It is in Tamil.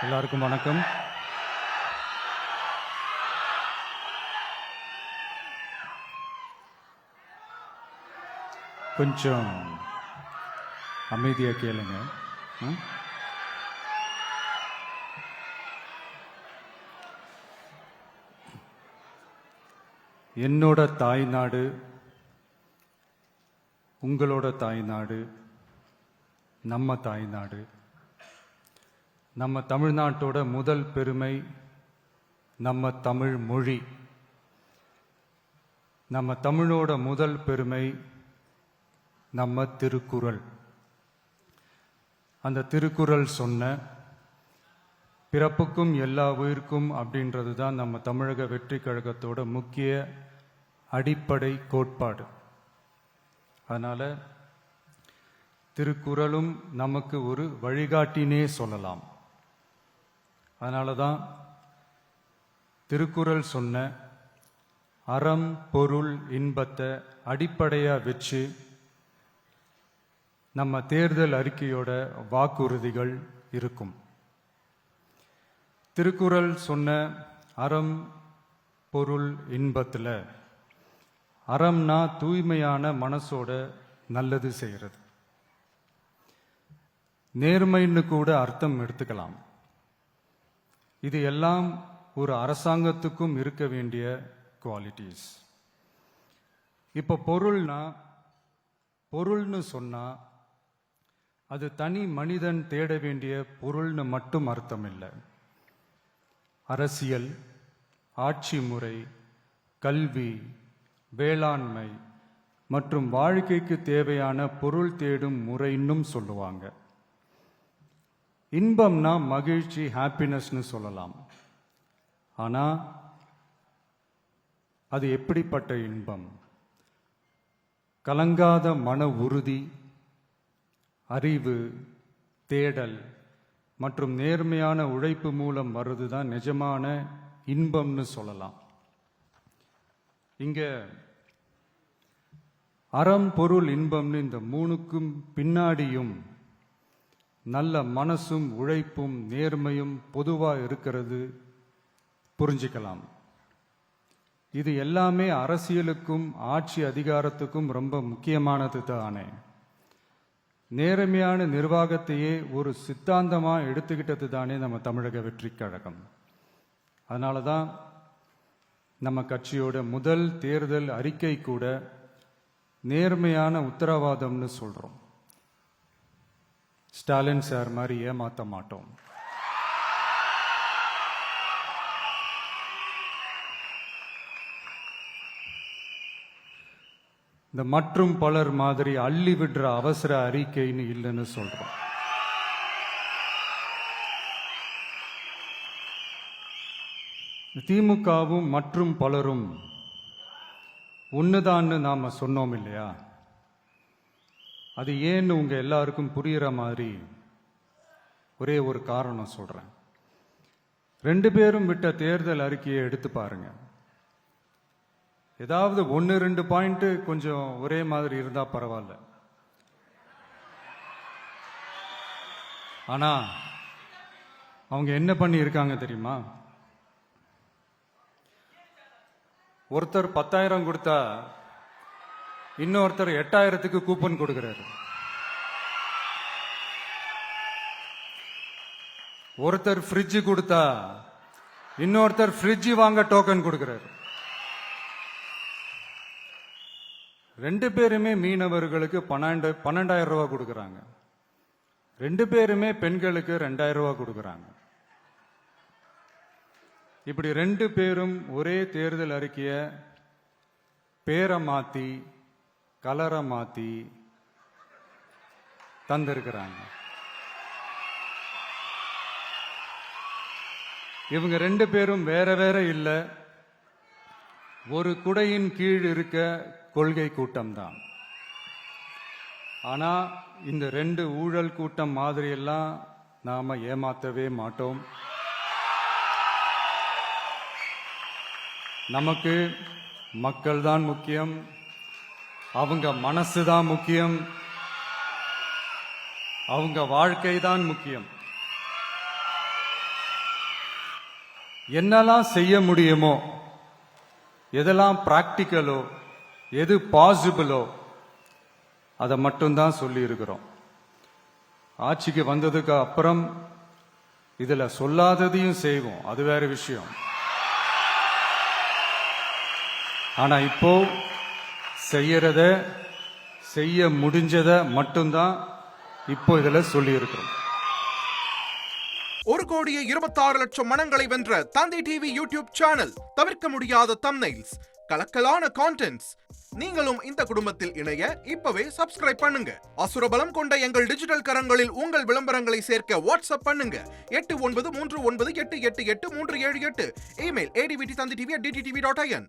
எல்லாருக்கும் வணக்கம். கொஞ்சம் அமைதியாக கேளுங்க. என்னோட தாய்நாடு, உங்களோட தாய்நாடு, நம்ம தாய்நாடு. நம்ம தமிழ்நாட்டோட முதல் பெருமை நம்ம தமிழ் மொழி. நம்ம தமிழோட முதல் பெருமை நம்ம திருக்குறள். அந்த திருக்குறள் சொன்ன பிறப்புக்கும் எல்லா உயிர்க்கும் அப்படின்றது தான் நம்ம தமிழக வெற்றி கழகத்தோட முக்கிய அடிப்படை கோட்பாடு. அதனால் திருக்குறளும் நமக்கு ஒரு வழிகாட்டினே சொல்லலாம். அதனால தான் திருக்குறள் சொன்ன அறம் பொருள் இன்பத்தை அடிப்படையாக வச்சு நம்ம தேர்தல் அறிக்கையோட வாக்குறுதிகள் இருக்கும். திருக்குறள் சொன்ன அறம் பொருள் இன்பத்தில் அறம்னா தூய்மையான மனசோட நல்லது செய்கிறது. நேர்மைன்னு கூட அர்த்தம் எடுத்துக்கலாம். இது எல்லாம் ஒரு அரசாங்கத்துக்கும் இருக்க வேண்டிய குவாலிட்டிஸ். இப்போ பொருள்னு சொன்னா அது தனி மனிதன் தேட வேண்டிய பொருள்னு மட்டும் அர்த்தம் இல்லை. அரசியல், ஆட்சி முறை, கல்வி, வேளாண்மை மற்றும் வாழ்க்கைக்கு தேவையான பொருள் தேடும் முறைன்னும் சொல்லுவாங்க. இன்பம்னா மகிழ்ச்சி, ஹாப்பினஸ்னு சொல்லலாம். ஆனால் அது எப்படிப்பட்ட இன்பம்? கலங்காத மன உறுதி, அறிவு, தேடல் மற்றும் நேர்மையான உழைப்பு மூலம் வருது தான் நிஜமான இன்பம்னு சொல்லலாம். இங்க அறம் பொருள் இன்பம்னு இந்த மூணுக்கும் பின்னாடியும் நல்ல மனசும் உழைப்பும் நேர்மையும் பொதுவாக இருக்கிறது புரிஞ்சுக்கலாம். இது எல்லாமே அரசியலுக்கும் ஆட்சி அதிகாரத்துக்கும் ரொம்ப முக்கியமானது தானே. நேர்மையான நிர்வாகத்தையே ஒரு சித்தாந்தமாக எடுத்துக்கிட்டது தானே நம்ம தமிழக வெற்றி கழகம். அதனால தான் நம்ம கட்சியோட முதல் தேர்தல் அறிக்கை கூட நேர்மையான உத்தரவாதம்னு சொல்கிறோம். ஸ்டாலின் சார் மாதிரி ஏமாற்ற மாட்டோம். இந்த மற்றும் பலர் மாதிரி அள்ளி விடுற அவசர அறிக்கைன்னு இல்லைன்னு சொல்றோம். திமுகவும் மற்றும் பலரும் ஒண்ணுதான்னு நாம சொன்னோம் இல்லையா? அது ஏன்னு உங்க எல்லாருக்கும் புரியுற மாதிரி ஒரே ஒரு காரணம் சொல்றேன். ரெண்டு பேரும் விட்ட தேர்தல் அறிக்கையை எடுத்து பாருங்க. ஏதாவது 1-2 பாயிண்ட் கொஞ்சம் ஒரே மாதிரி இருந்தா பரவாயில்ல. ஆனா அவங்க என்ன பண்ணி இருக்காங்க தெரியுமா? ஒருத்தர் 10,000 கொடுத்தா இன்னொருத்தர் 8,000க்கு கூப்பன் கொடுக்கிறாரு. ஒருத்தர் ஃப்ரிட்ஜ் கொடுத்தா இன்னொருத்தர் ஃப்ரிட்ஜ் வாங்க டோக்கன் கொடுக்கிறாரு. ரெண்டு பேருமே மீனவர்களுக்கு 12,000 ரூபாய் கொடுக்கறாங்க. ரெண்டு பேருமே பெண்களுக்கு 2,000 ரூபாய் கொடுக்கறாங்க. இப்படி ரெண்டு பேரும் ஒரே தேர்தல் அறிக்கைய பேரை மாத்தி கலரை மாத்தி தந்திருக்கிறாங்க. இவங்க ரெண்டு பேரும் வேற வேற இல்ல, ஒரு குடையின் கீழ் இருக்க கொள்கை கூட்டம் தான். ஆனா இந்த ரெண்டு ஊழல் கூட்டம் மாதிரி எல்லாம் நாம ஏமாத்தவே மாட்டோம். நமக்கு மக்கள் தான் முக்கியம், அவங்க மனசு தான் முக்கியம், அவங்க வாழ்க்கை தான் முக்கியம். என்னெல்லாம் செய்ய முடியுமோ, எதெல்லாம் பிராக்டிக்கலோ, எது பாசிபிளோ அதை மட்டும்தான் சொல்லி இருக்கிறோம். ஆட்சிக்கு வந்ததுக்கு அப்புறம் இதுல சொல்லாததையும் செய்வோம், அது வேற விஷயம். ஆனா இப்போ செய்யறத, செய்ய முடிஞ்சத மட்டும்தான் இப்போ இதுல சொல்லி இருக்கிறோம். 1,26,00,000 மனங்களை வென்ற தந்தி டிவி யூடியூப் சேனல். தவிர்க்க முடியாத தம்ப்நெயில்ஸ், கலக்கலான கான்டென்ட்ஸ். நீங்களும் இந்த குடும்பத்தில் இணைய இப்பவே சப்ஸ்கிரைப் பண்ணுங்க. அசுரபலம் கொண்ட எங்கள் டிஜிட்டல் கரங்களில் உங்கள் விளம்பரங்களை சேர்க்க வாட்ஸ்அப் பண்ணுங்க. 8939888838. Email advttv@dttv.in.